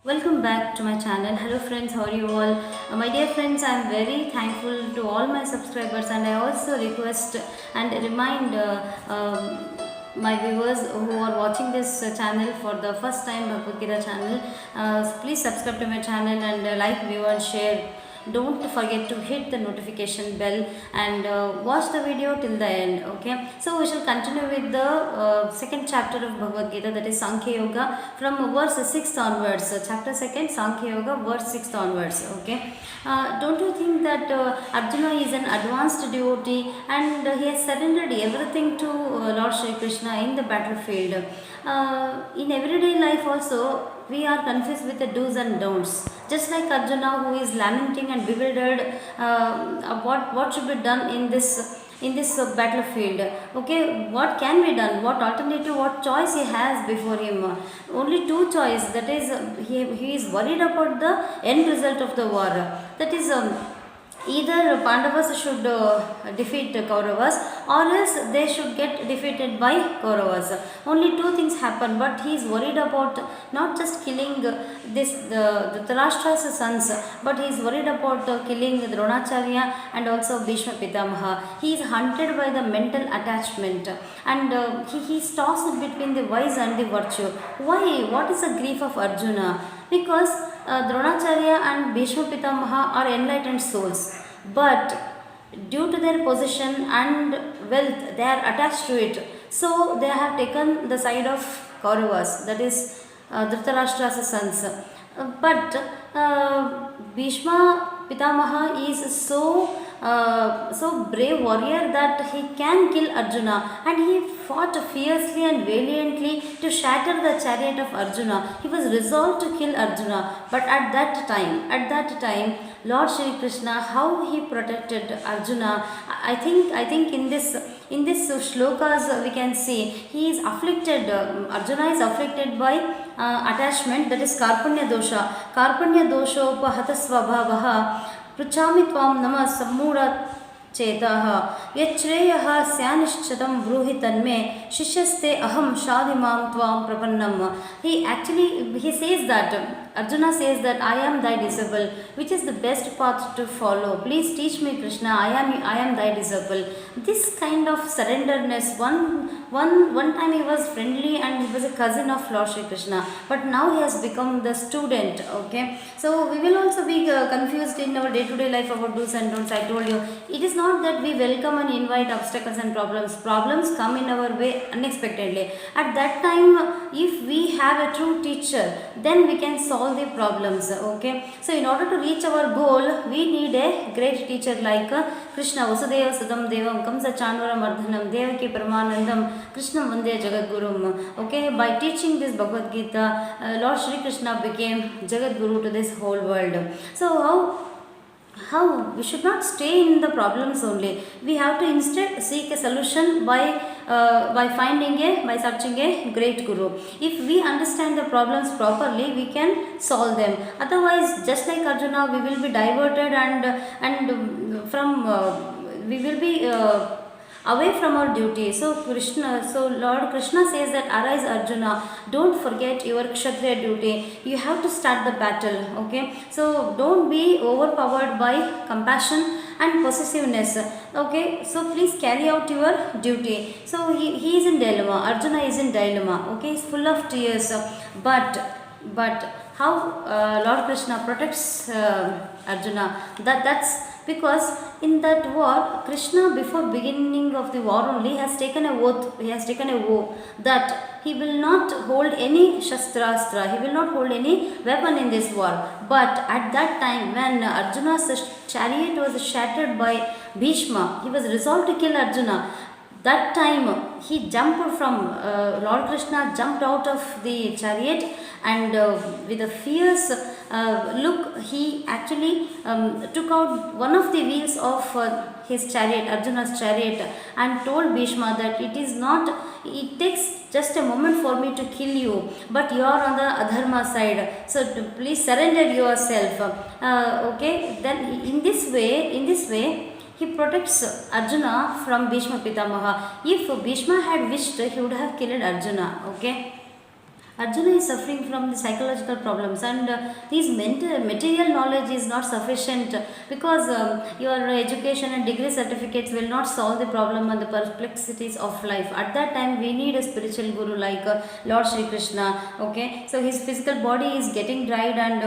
Welcome back to my channel. Hello friends, how are you all? My dear friends, I am very thankful to all my subscribers, and I also request and remind my viewers who are watching this channel for the first time, Bhagavad Gita channel, please subscribe to my channel and like, view and share. Don't forget to hit the notification bell and watch the video till the end. Okay, so we shall continue with the second chapter of Bhagavad Gita, that is Sankhya Yoga, from verse 6 onwards. Chapter 2nd, Sankhya Yoga, verse 6 onwards. Okay, don't you think that Arjuna is an advanced devotee, and he has surrendered everything to Lord Shri Krishna in the battlefield? In everyday life also, we are confused with the do's and don'ts. Just like Arjuna, who is lamenting and bewildered, what should be done in this battlefield. Okay, what can be done, what alternative, what choice he has before him? Only two choice, that is, he is worried about the end result of the war, that is, either Pandavas should defeat Kauravas, or else they should get defeated by Kauravas. Only two things happen, but he is worried about not just killing the Dhritarashtra's sons, but he is worried about killing Dronacharya and also Bhishma Pitamaha. He is hunted by the mental attachment, and he is tossed between the vice and the virtue. Why? What is the grief of Arjuna? Because Dronacharya and Bhishma Pitamaha are enlightened souls, but due to their position and wealth, they are attached to it. So they have taken the side of Kauravas, that is Dhritarashtra's sons. But Bhishma Pitamaha is so brave warrior that he can kill Arjuna, and he fought fiercely and valiantly to shatter the chariot of Arjuna. He was resolved to kill Arjuna, but at that time, Lord Shri Krishna, how he protected Arjuna. I think in this shlokas we can see he is afflicted. Arjuna is afflicted by attachment, that is Karpanya dosha. Karpanya dosha upahata svabhavaha पृच्छामि त्वां नमः सम्मूढ चेतः यच्छ्रेयः स्यानिश्चितं ब्रूहि तन्मे शिष्यस्ते अहं शाधिमां त्वां प्रपन्नम. He says that Arjuna says that I am thy disciple, which is the best path to follow. Please teach me, Krishna. I am thy disciple. This kind of surrenderness. One time he was friendly and he was a cousin of Lord Shri Krishna, but now he has become the student. Okay, so we will also be confused in our day-to-day life about do's and don'ts. I told you, it is not that we welcome and invite obstacles and problems. Problems come in our way unexpectedly. At that time, if we have a true teacher, then we can solve the problems. Okay, so in order to reach our goal, we need a great teacher like Krishna. Vasudeva Sudam Devam Kamsa Chanvara Mardhanam Devaki Paramanandam Krishna Vande Jagadgurum. Okay, by teaching this Bhagavad Gita, Lord Shri Krishna became Jagadguru to this whole world. So how we should not stay in the problems only. We have to instead seek a solution by searching a great guru. If we understand the problems properly, we can solve them. Otherwise, just like Arjuna, we will be diverted and from we will be away from our duty. So Lord Krishna says that arise Arjuna, don't forget your Kshatriya duty. You have to start the battle. Okay, so don't be overpowered by compassion and possessiveness. Okay, so please carry out your duty. So he is in dilemma. Arjuna is in dilemma. Okay, he's full of tears. But how Lord Krishna protects Arjuna? That's because in that war, Krishna, before beginning of the war only, has taken a oath. He has taken a vow that he will not hold any shastrastra. He will not hold any weapon in this war. But at that time, when Arjuna's chariot was shattered by Bhishma, he was resolved to kill Arjuna. That time he jumped from Lord Krishna jumped out of the chariot, and with a fierce look, he actually took out one of the wheels of his chariot, Arjuna's chariot, and told Bhishma that it takes just a moment for me to kill you, but you are on the adharma side, so please surrender yourself. Okay, then in this way he protects Arjuna from Bhishma Pitamaha. If Bhishma had wished, he would have killed Arjuna. Okay. Arjuna is suffering from the psychological problems, and his material knowledge is not sufficient, because your education and degree certificates will not solve the problem and the perplexities of life. At that time, we need a spiritual guru like Lord Shri Krishna. Okay, so his physical body is getting dried, and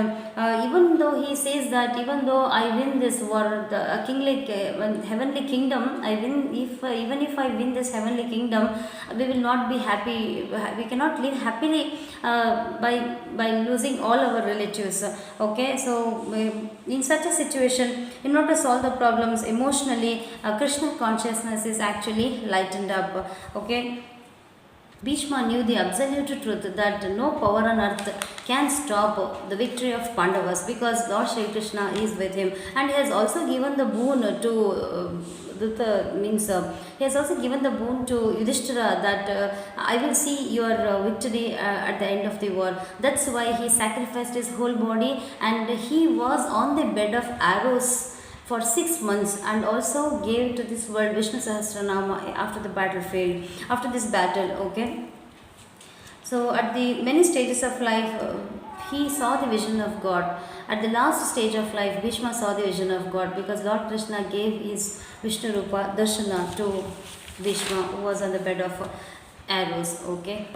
even though he says that even though I win this war, the kingly heavenly kingdom, I win. If even if I win this heavenly kingdom, we will not be happy. We cannot live happily by losing all our relatives. Okay, so in such a situation, in order to solve the problems emotionally, Krishna consciousness is actually lightened up. Okay, Bhishma knew the absolute truth that no power on earth can stop the victory of Pandavas, because Lord Shri Krishna is with him, and he has also given the boon to he has also given the boon to Yudhishthira that I will see your victory at the end of the war. That's why he sacrificed his whole body, and he was on the bed of arrows for 6 months, and also gave to this world Vishnu Sahasranama after the battlefield, after this battle. Okay, so at the many stages of life, he saw the vision of God. At the last stage of life, Bhishma saw the vision of God, because Lord Krishna gave his Vishnu Rupa Darshana to Bhishma, who was on the bed of arrows. Okay,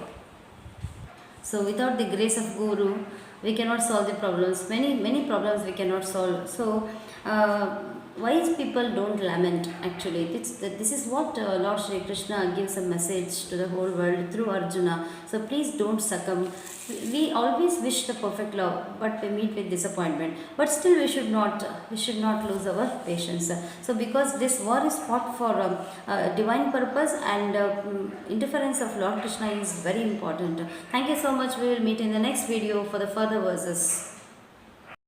so without the grace of Guru, we cannot solve the problems. Many problems we cannot solve. So wise people don't lament. Actually, this is what Lord Shri Krishna gives a message to the whole world through Arjuna. So please don't succumb. We always wish the perfect love, but we meet with disappointment. But still, we should not lose our patience. So because this war is fought for divine purpose, and interference of Lord Krishna is very important. Thank you so much. We will meet in the next video for the further verses.